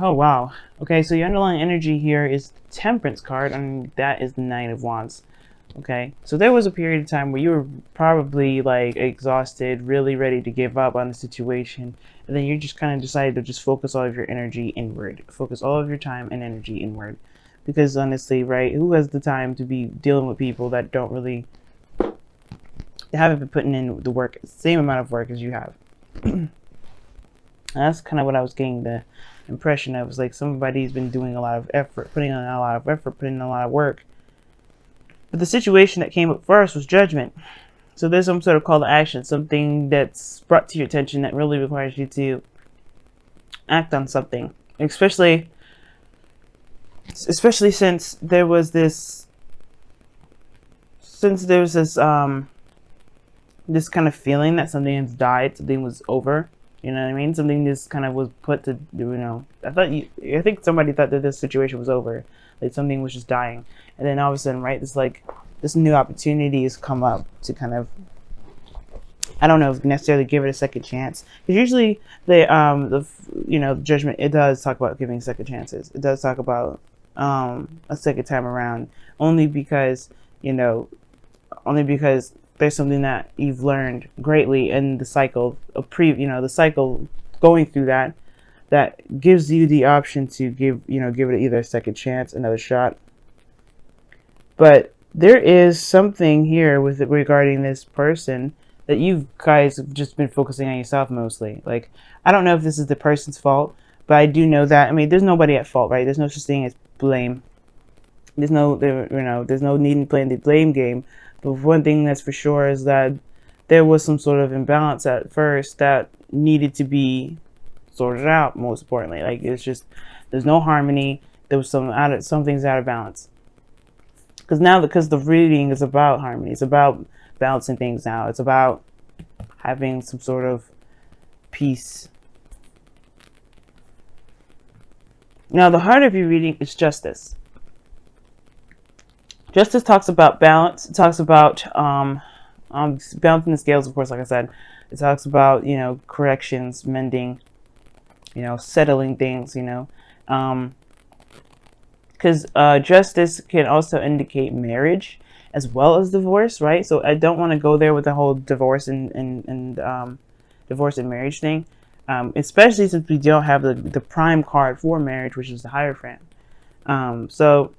Oh, wow. Okay, so your underlying energy here is the Temperance card, and that is the Knight of Wands. Okay, so there was a period of time where you were probably like exhausted, really ready to give up on the situation, and then you just kind of decided to just focus all of your energy inward, focus all of your time and energy inward. Because honestly, right, who has the time to be dealing with people that don't really, they haven't been putting in the work, same amount of work as you have? That's kind of what I was getting the impression of. It was like somebody's been doing a lot of effort, putting in a lot of effort, putting in a lot of work. But the situation that came up first was judgment. So there's some sort of call to action, something that's brought to your attention that really requires you to act on something. Especially since there was this, this kind of feeling that something has died, something was over. You know what I mean? Something just kind of was put to, I think somebody thought that this situation was over. Like something was just dying. And then all of a sudden, right, this new opportunity has come up to kind of, I don't know if necessarily give it a second chance. Because usually judgment, it does talk about giving second chances. It does talk about a second time around, only because there's something that you've learned greatly in the cycle of the cycle going through that gives you the option to give it either a second chance, another shot. But there is something here with it regarding this person that you guys have just been focusing on yourself mostly. Like, I don't know if this is the person's fault, but I do know that, I mean, there's nobody at fault, right? There's no such thing as blame. There's no need in playing the blame game. But one thing that's for sure is that there was some sort of imbalance at first that needed to be sorted out. Most importantly, like there's no harmony. There was some things out of balance. Because the reading is about harmony. It's about balancing things out. It's about having some sort of peace. Now, the heart of your reading is justice. Justice talks about balance. It talks about balancing the scales, of course, like I said. It talks about, corrections, mending, settling things, because justice can also indicate marriage as well as divorce, right? So I don't want to go there with the whole divorce and divorce and marriage thing, especially since we don't have the prime card for marriage, which is the Hierophant. So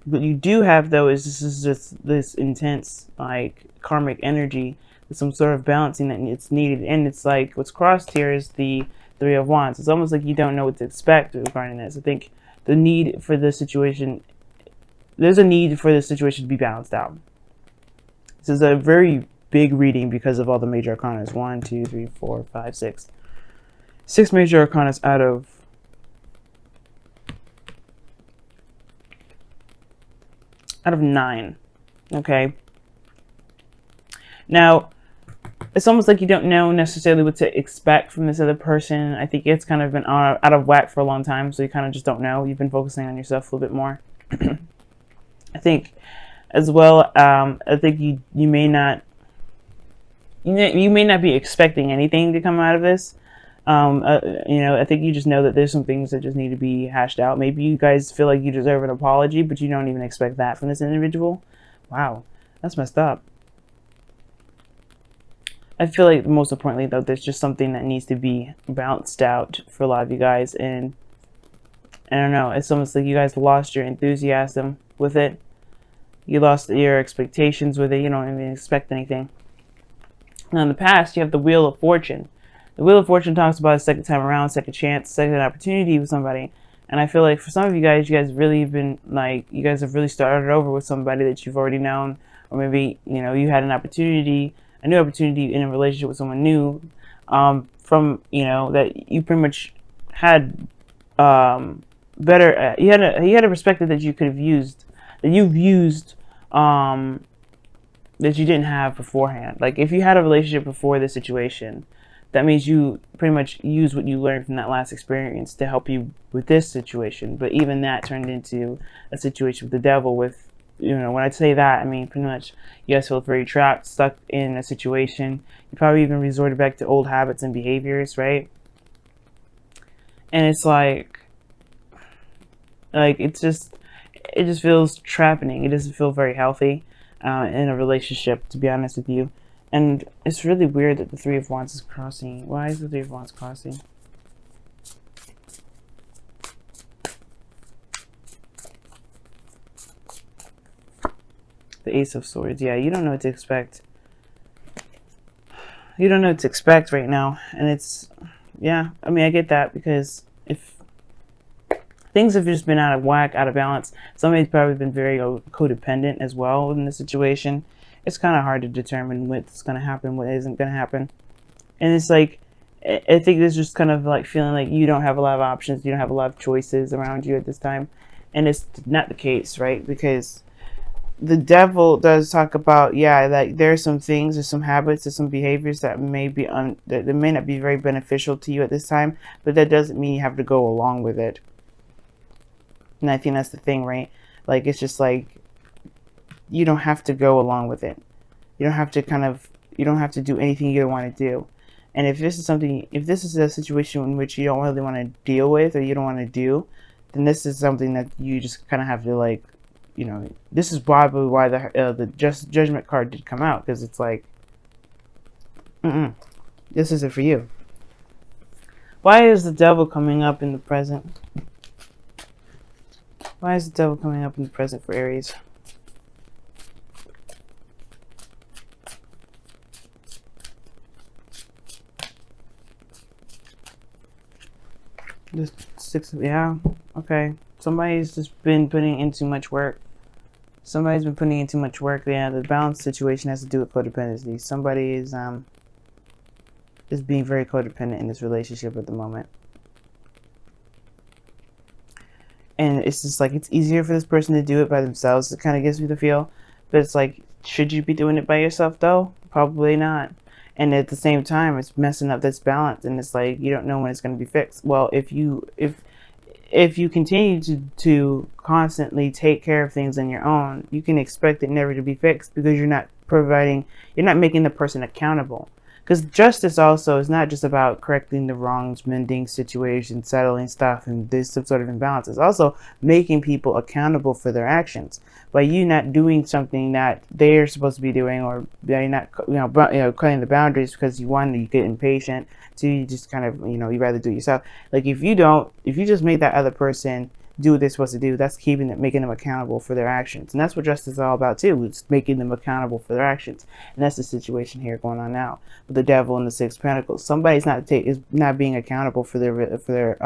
what you do have, though, is this intense, like, karmic energy, some sort of balancing that it's needed. And it's like what's crossed here is the Three of Wands. It's almost like you don't know what to expect regarding this. I think the need for this situation, there's a need for this situation to be balanced out. This is a very big reading because of all the major arcanas. 1, 2, 3, 4, 5, 6. 6 major arcanas out of out of 9. Okay. Now, it's almost like you don't know necessarily what to expect from this other person. I think it's kind of been out of whack for a long time, so you kind of just don't know. You've been focusing on yourself a little bit more. I think, as well, I think you may not be expecting anything to come out of this. I think you just know that there's some things that just need to be hashed out. Maybe you guys feel like you deserve an apology, but you don't even expect that from this individual. Wow, that's messed up. I feel like most importantly, though, there's just something that needs to be balanced out for a lot of you guys. And I don't know, it's almost like you guys lost your enthusiasm with it. You lost your expectations with it. You don't even expect anything. Now, in the past, you have the Wheel of Fortune. The Wheel of Fortune talks about a second time around, second chance, second opportunity with somebody. And I feel like for some of you guys really have been like, you guys have really started over with somebody that you've already known. Or maybe, you had a new opportunity in a relationship with someone new, that you pretty much had better, you had a perspective that you could have used, that you've used, that you didn't have beforehand. Like, if you had a relationship before this situation, that means you pretty much use what you learned from that last experience to help you with this situation. But even that turned into a situation with the devil. With, when I say that, I mean pretty much you guys feel very trapped, stuck in a situation. You probably even resorted back to old habits and behaviors, right? And it's like it just feels trapping. It doesn't feel very healthy in a relationship, to be honest with you. And it's really weird that the Three of Wands is crossing. Why is the Three of Wands crossing? The Ace of Swords. Yeah, you don't know what to expect. You don't know what to expect right now. And it's, yeah, I mean, I get that, because if things have just been out of whack, out of balance, somebody's probably been very codependent as well in the situation. It's kind of hard to determine what's going to happen, what isn't going to happen. And it's like, I think there's just kind of like feeling like you don't have a lot of options, you don't have a lot of choices around you at this time. And it's not the case, right? Because the devil does talk about, yeah, like there's some things, there's some habits, there's some behaviors that may be that may not be very beneficial to you at this time, but that doesn't mean you have to go along with it. And I think that's the thing, right? Like, it's just like, you don't have to go along with it. You don't have to you don't have to do anything you don't want to do. And if this is a situation in which you don't really want to deal with, or you don't want to do, then this is something that you just kind of have to, like, this is probably why the judgment card did come out, because it's like, this isn't for you. Why is the devil coming up in the present? Why is the devil coming up in the present for Aries? This yeah, okay. Somebody's just been putting in too much work. Somebody's been putting in too much work. Yeah, the balance situation has to do with codependency. Somebody is being very codependent in this relationship at the moment. And it's just like, it's easier for this person to do it by themselves. It kind of gives me the feel. But it's like, should you be doing it by yourself though? Probably not. And at the same time, it's messing up this balance. And it's like, you don't know when it's going to be fixed. Well, if you continue to constantly take care of things on your own, you can expect it never to be fixed, because you're not making the person accountable. Because justice also is not just about correcting the wrongs, mending situations, settling stuff, and there's some sort of imbalance. It's also making people accountable for their actions. By you not doing something that they're supposed to be doing, or you're not, cutting the boundaries because you get impatient, so you just kind of, you rather do it yourself. Like, if you just make that other person do what they're supposed to do, that's making them accountable for their actions. And that's what justice is all about too. It's making them accountable for their actions. And that's the situation here going on now with the devil and the Six of Pentacles. Somebody's not being accountable for their other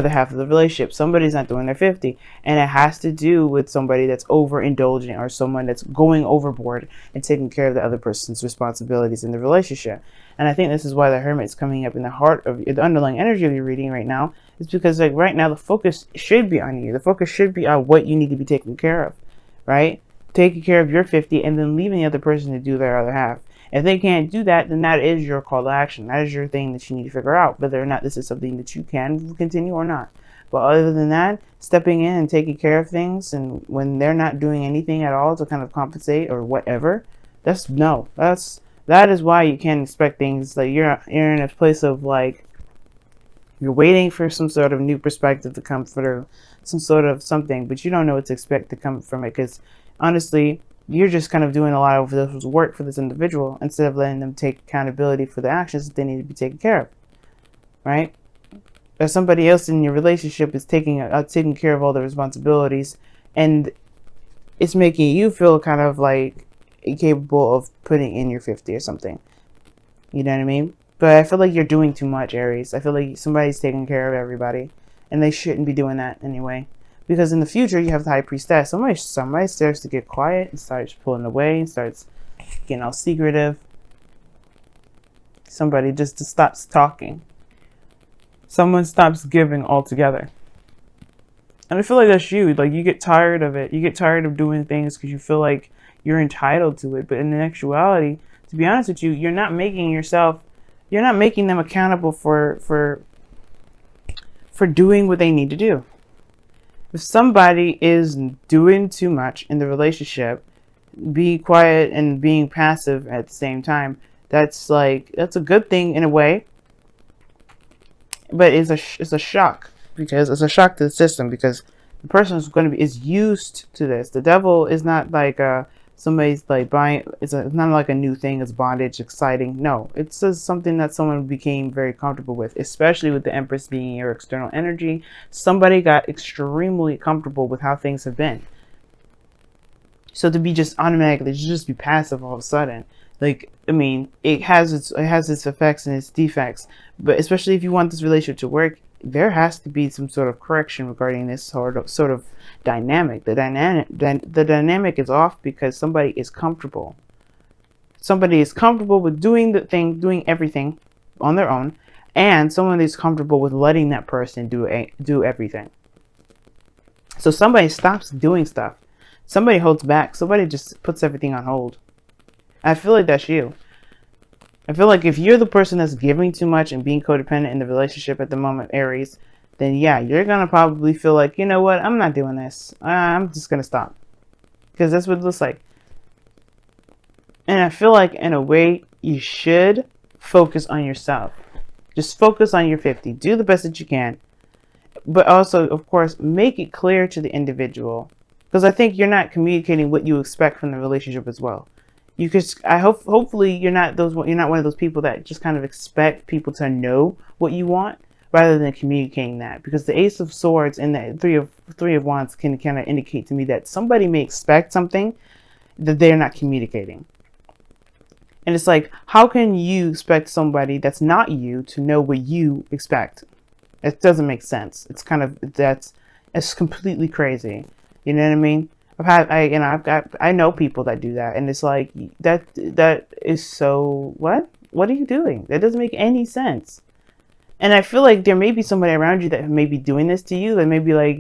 half of the relationship. Somebody's not doing their 50, and it has to do with somebody that's overindulgent, or someone that's going overboard and taking care of the other person's responsibilities in the relationship. And I think this is why the Hermit's coming up in the heart of the underlying energy of your reading right now. Is because, like, right now the focus should be on you. The focus should be on what you need to be taking care of, right? Taking care of your 50, and then leaving the other person to do their other half. If they can't do that, then that is your call to action. That is your thing that you need to figure out, whether or not this is something that you can continue or not. But other than that, stepping in and taking care of things, and when they're not doing anything at all to kind of compensate or whatever, that is why you can't expect things. Like, you're in a place of, like, you're waiting for some sort of new perspective to come through, some sort of something, but you don't know what to expect to come from it, because honestly, you're just kind of doing a lot of this work for this individual instead of letting them take accountability for the actions that they need to be taken care of, right? Or somebody else in your relationship is taking care of all the responsibilities, and it's making you feel kind of like incapable of putting in your 50 or something. You know what I mean? But I feel like you're doing too much, Aries. I feel like somebody's taking care of everybody, and they shouldn't be doing that anyway. Because in the future, you have the High Priestess. Somebody starts to get quiet and starts pulling away and starts getting all secretive. Somebody just stops talking. Someone stops giving altogether. And I feel like that's you. Like, you get tired of it. You get tired of doing things because you feel like you're entitled to it. But in actuality, to be honest with you, you're not making them accountable for doing what they need to do. If somebody is doing too much in the relationship, be quiet and being passive at the same time, that's a good thing in a way. but it's a shock, because it's a shock to the system, because the person is used to this. The devil is not like somebody's like buying. It's not like a new thing. It's bondage, exciting. No, it's just something that someone became very comfortable with, especially with the Empress being your external energy. Somebody got extremely comfortable with how things have been. So to be just automatically, just be passive all of a sudden, like, I mean, it has its effects and its defects, but especially if you want this relationship to work, there has to be some sort of correction regarding this sort of dynamic. The dynamic is off because somebody is comfortable. Somebody is comfortable with doing everything on their own, and someone is comfortable with letting that person do everything. So somebody stops doing stuff. Somebody holds back. Somebody just puts everything on hold. I feel like that's you. I feel like if you're the person that's giving too much and being codependent in the relationship at the moment, Aries, then yeah, you're going to probably feel like, you know what, I'm not doing this. I'm just going to stop. Because that's what it looks like. And I feel like in a way, you should focus on yourself. Just focus on your 50. Do the best that you can. But also, of course, make it clear to the individual. Because I think you're not communicating what you expect from the relationship as well. You could, hopefully you're not one of those people that just kind of expect people to know what you want rather than communicating that. Because the Ace of Swords and the Three of Wands can kind of indicate to me that somebody may expect something that they're not communicating. And it's like, how can you expect somebody that's not you to know what you expect? It doesn't make sense. It's kind of, it's completely crazy. You know what I mean? I know people that do that, and it's like, that is so, what are you doing? That doesn't make any sense. And I feel like there may be somebody around you that may be doing this to you, that may be like,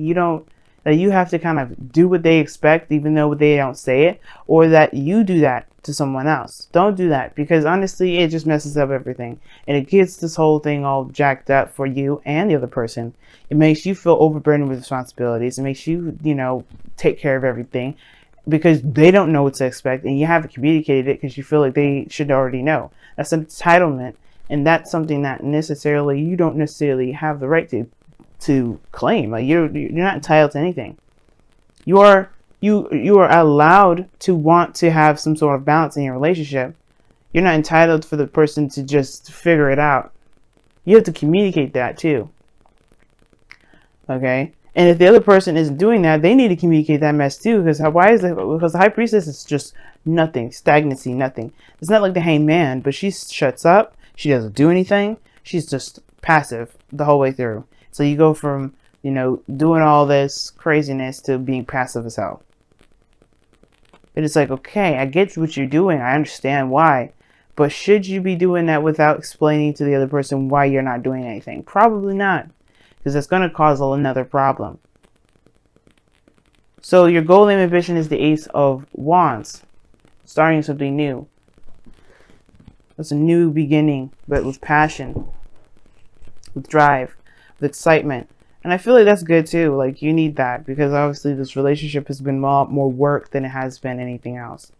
that you have to kind of do what they expect even though they don't say it, or that you do that to someone else. Don't do that, because honestly it just messes up everything, and it gets this whole thing all jacked up for you and the other person. It makes you feel overburdened with responsibilities. It makes you, take care of everything because they don't know what to expect, and you haven't communicated it because you feel like they should already know. That's an entitlement, and that's something that you don't necessarily have the right to claim. Like, you're not entitled to anything. You are allowed to want to have some sort of balance in your relationship. You're not entitled for the person to just figure it out. You have to communicate that too. Okay? And if the other person isn't doing that, they need to communicate that mess too. Because because the High Priestess is just nothing, stagnancy, nothing. It's not like the Hanged Man, but she shuts up. She doesn't do anything. She's just passive the whole way through. So you go from, doing all this craziness to being passive as hell. And it's like, okay, I get what you're doing. I understand why. But should you be doing that without explaining to the other person why you're not doing anything? Probably not. Because that's going to cause another problem. So your goal and ambition is the Ace of Wands. Starting something new. It's a new beginning, but with passion. With drive. With excitement. And I feel like that's good too. Like, you need that, because obviously this relationship has been more work than it has been anything else.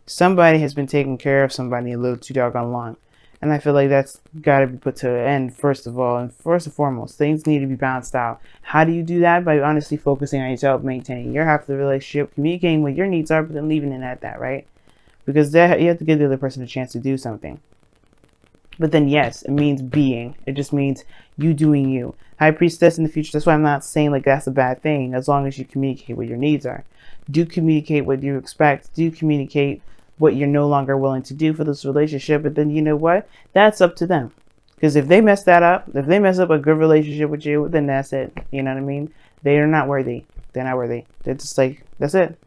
Somebody has been taking care of somebody a little too doggone long. And I feel like that's got to be put to an end, first of all. And first and foremost, things need to be balanced out. How do you do that? By honestly focusing on yourself, maintaining your half of the relationship, communicating what your needs are, but then leaving it at that, right? Because you have to give the other person a chance to do something. But then, yes, it means being. It just means you doing you. High Priestess in the future. That's why I'm not saying like that's a bad thing, as long as you communicate what your needs are. Do communicate what you expect. Do communicate what you're no longer willing to do for this relationship. But then, you know what? That's up to them. Because if they mess that up, if they mess up a good relationship with you, then that's it. You know what I mean? They are not worthy. They're not worthy. They're just like, that's it.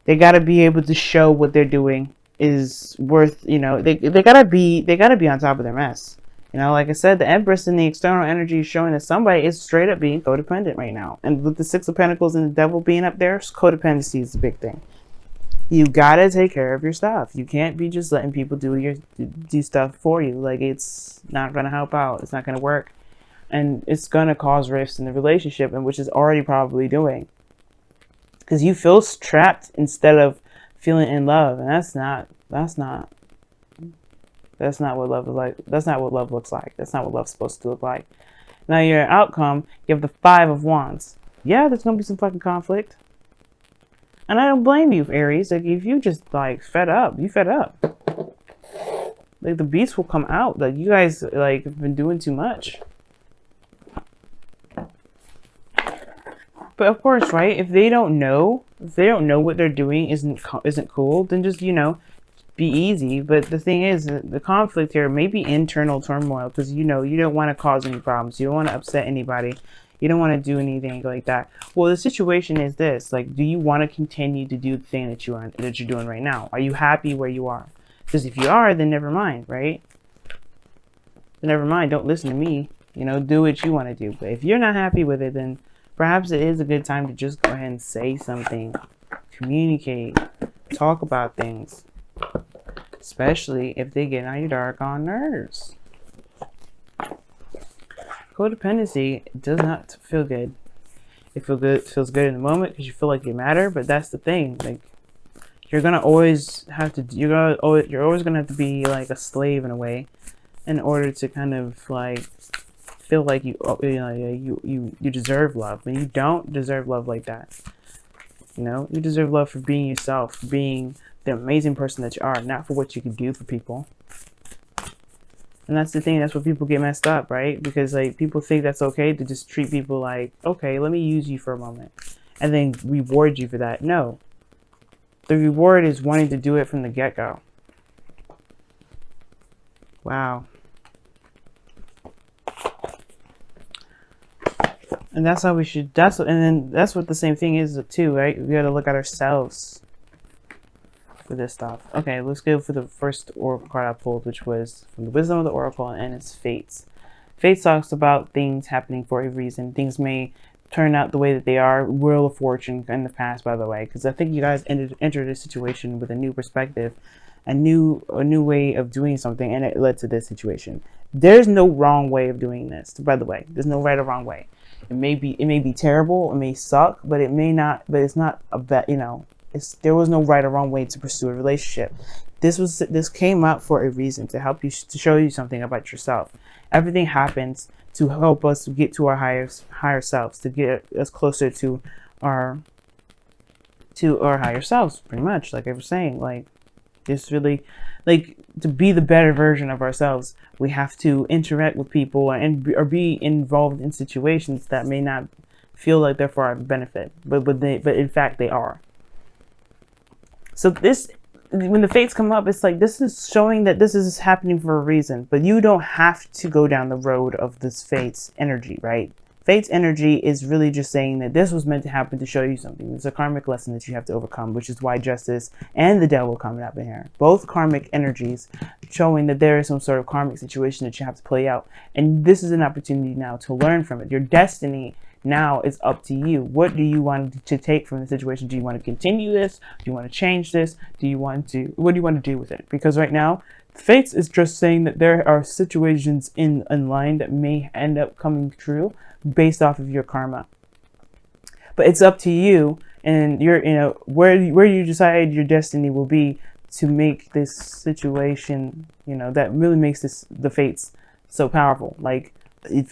They got to be able to show what they're doing is worth, they gotta be on top of their mess. Like I said, the Empress in the external energy is showing that somebody is straight up being codependent right now. And with the Six of Pentacles and the Devil being up there, codependency is the big thing. You gotta take care of your stuff. You can't be just letting people do stuff for you. Like, it's not gonna help out. It's not gonna work, and it's gonna cause rifts in the relationship, and which is already probably doing. Because you feel trapped instead of feeling in love, and that's not That's not what love is like. That's not what love looks like. That's not what love's supposed to look like. Now your outcome, you have the 5 of Wands. Yeah, there's gonna be some fucking conflict. And I don't blame you, Aries. Like, if you just, like, fed up, you fed up. Like, the beast will come out. Like, you guys, like, have been doing too much. But of course, right? If they don't know what they're doing isn't cool, then just, you know, be easy. But the thing is, the conflict here may be internal turmoil because, you know, you don't want to cause any problems. You don't want to upset anybody. You don't want to do anything like that. Well, the situation is this: like, do you want to continue to do the thing that you're doing right now? Are you happy where you are? Because if you are, then never mind, right? Then never mind. Don't listen to me. You know, do what you want to do. But if you're not happy with it, then perhaps it is a good time to just go ahead and say something, communicate, talk about things, especially if they get on your doggone nerves. Codependency does not feel good. It feels good in the moment because you feel like you matter, but that's the thing. Like, you're always gonna have to be like a slave in a way, in order to kind of like feel like you deserve love. And you don't deserve love like that. You know, you deserve love for being yourself, for being the amazing person that you are, not for what you can do for people. And that's the thing. That's where people get messed up, right? Because, like, people think that's okay to just treat people like, okay, let me use you for a moment, and then reward you for that. No. The reward is wanting to do it from the get-go. Wow. And that's how we should. And then that's what the same thing is too, right? We got to look at ourselves for this stuff. Okay, let's go for the first oracle card I pulled, which was from the Wisdom of the Oracle, and it's Fates. Fates talks about things happening for a reason. Things may turn out the way that they are. Wheel of Fortune in the past, by the way, because I think you guys entered a situation with a new perspective, a new way of doing something, and it led to this situation. There's no wrong way of doing this, by the way. There's no right or wrong way. It may be terrible, it may suck, but it may not. But it's not a bet. You know, there was no right or wrong way to pursue a relationship. This came up for a reason, to help you, to show you something about yourself. Everything happens to help us get to our higher selves, to get us closer to our higher selves, pretty much. Like I was saying, like, it's really, like, to be the better version of ourselves, we have to interact with people or be involved in situations that may not feel like they're for our benefit, but in fact they are. So when the fates come up, it's like, this is showing that this is happening for a reason, but you don't have to go down the road of this fates energy, right? Fate's energy is really just saying that this was meant to happen to show you something. It's a karmic lesson that you have to overcome, which is why Justice and the Devil coming up in here. Both karmic energies showing that there is some sort of karmic situation that you have to play out. And this is an opportunity now to learn from it. Your destiny now is up to you. What do you want to take from the situation? Do you want to continue this? Do you want to change this? What do you want to do with it? Because right now, Fates is just saying that there are situations in line that may end up coming true based off of your karma. But it's up to you, and where you decide your destiny will be, to make this situation, that really makes the fates so powerful. Like,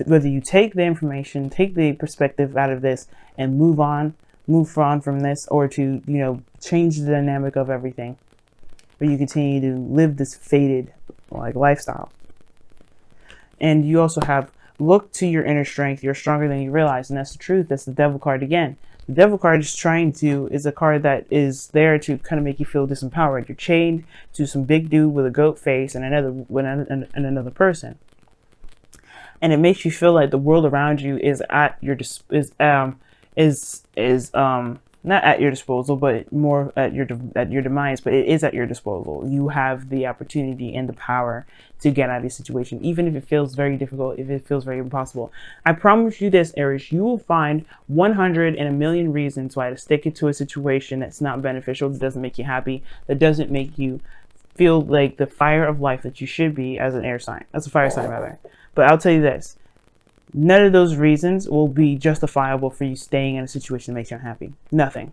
whether you take the information, take the perspective out of this, and move on from this, or to change the dynamic of everything, or you continue to live this fated lifestyle. And you also have, look to your inner strength. You're stronger than you realize, and that's the truth. That's the Devil card again. The Devil card is a card that is there to kind of make you feel disempowered. You're chained to some big dude with a goat face and another person, and it makes you feel like the world around you is at your not at your disposal, but more at your demise. But it is at your disposal. You have the opportunity and the power to get out of this situation, even if it feels very difficult, if it feels very impossible. I promise you this, Aries, you will find 100 in a million reasons why to stick it to a situation that's not beneficial, that doesn't make you happy, that doesn't make you feel like the fire of life that you should be as an air sign, as a fire sign rather. But I'll tell you this, none of those reasons will be justifiable for you staying in a situation that makes you unhappy. Nothing.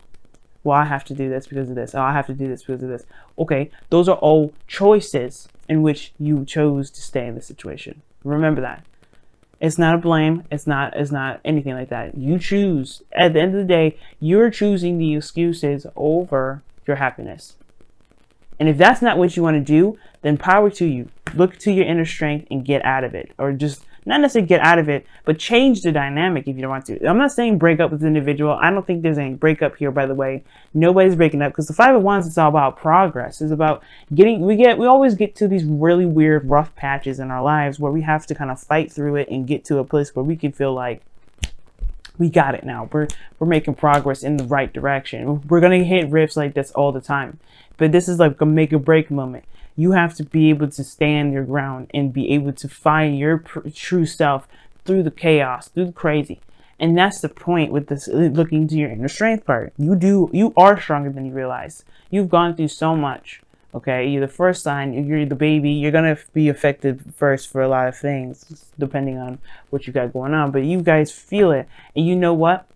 Well, I have to do this because of this. Oh, I have to do this because of this. Okay, those are all choices. in which you chose to stay in the situation. Remember that. It's not a blame. It's not anything like that. You choose. At the end of the day, you're choosing the excuses over your happiness. And if that's not what you want to do, then power to you. Look to your inner strength and get out of it. Or just, not necessarily get out of it, but change the dynamic if you don't want to. I'm not saying break up with the individual. I don't think there's any breakup here, by the way. Nobody's breaking up, because the Five of Wands is all about progress. It's about getting, we always get to these really weird, rough patches in our lives where we have to kind of fight through it and get to a place where we can feel like we got it now. We're making progress in the right direction. We're going to hit rifts like this all the time. But this is like a make or break moment. You have to be able to stand your ground and be able to find your true self through the chaos, through the crazy. And that's the point with this looking to your inner strength part. You are stronger than you realize. You've gone through so much. Okay, you're the first sign, you're the baby, you're going to be affected first for a lot of things, depending on what you got going on. But you guys feel it. And you know what?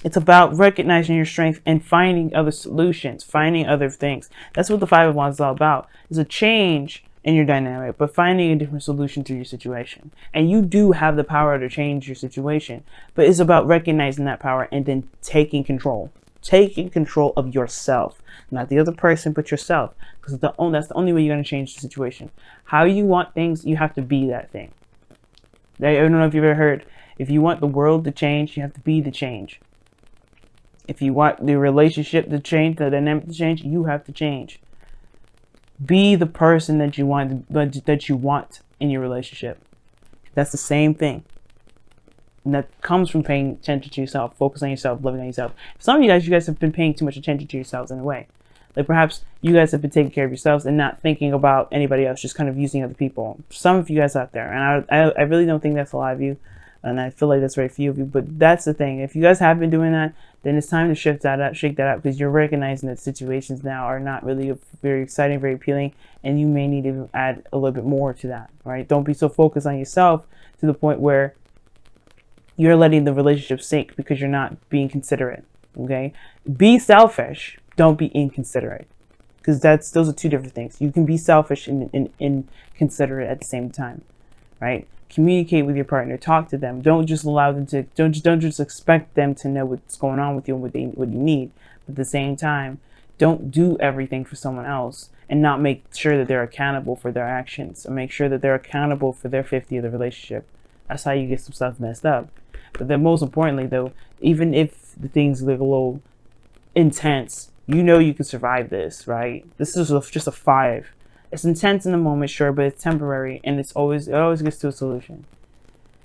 It's about recognizing your strength and finding other solutions, finding other things. That's what the Five of Wands is all about. It's a change in your dynamic, but finding a different solution to your situation. And you do have the power to change your situation, but it's about recognizing that power and then taking control. Taking control of yourself, not the other person, but yourself. Because that's the only way you're going to change the situation. How you want things, you have to be that thing. I don't know if you've ever heard, if you want the world to change, you have to be the change. If you want the relationship to change, the dynamic to change, you have to change. Be the person that you want in your relationship. That's the same thing. And that comes from paying attention to yourself, focus on yourself, loving on yourself. Some of you guys have been paying too much attention to yourselves in a way. Like perhaps you guys have been taking care of yourselves and not thinking about anybody else, just kind of using other people. Some of you guys out there, and I really don't think that's a lot of you. And I feel like that's very few of you, but that's the thing. If you guys have been doing that, then it's time to shake that up, because you're recognizing that situations now are not really very exciting, very appealing, and you may need to add a little bit more to that, right? Don't be so focused on yourself to the point where you're letting the relationship sink because you're not being considerate, okay? Be selfish, don't be inconsiderate, because those are two different things. You can be selfish and inconsiderate at the same time, right? Communicate with your partner, talk to them. Don't just allow them to, don't just expect them to know what's going on with you and what you need. But at the same time, don't do everything for someone else and not make sure that they're accountable for their actions, or make sure that they're accountable for their 50 of the relationship. That's how you get some stuff messed up. But then most importantly though, even if the things look a little intense, you know you can survive this, right? This is just a 5. It's intense in the moment, sure, but it's temporary, and it always gets to a solution.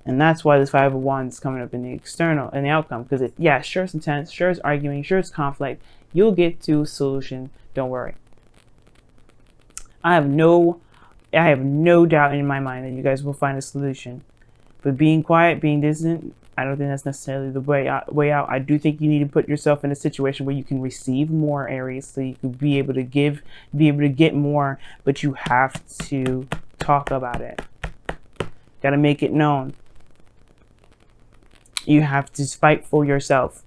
And that's why this Five of Wands is coming up in the external, in the outcome, because sure it's intense, sure it's arguing, sure it's conflict. You'll get to a solution. Don't worry. I have no doubt in my mind that you guys will find a solution. But being quiet, being distant, I don't think that's necessarily the way out. I do think you need to put yourself in a situation where you can receive more, Aries, so you can be able to give, be able to get more, but you have to talk about it. Got to make it known. You have to fight for yourself.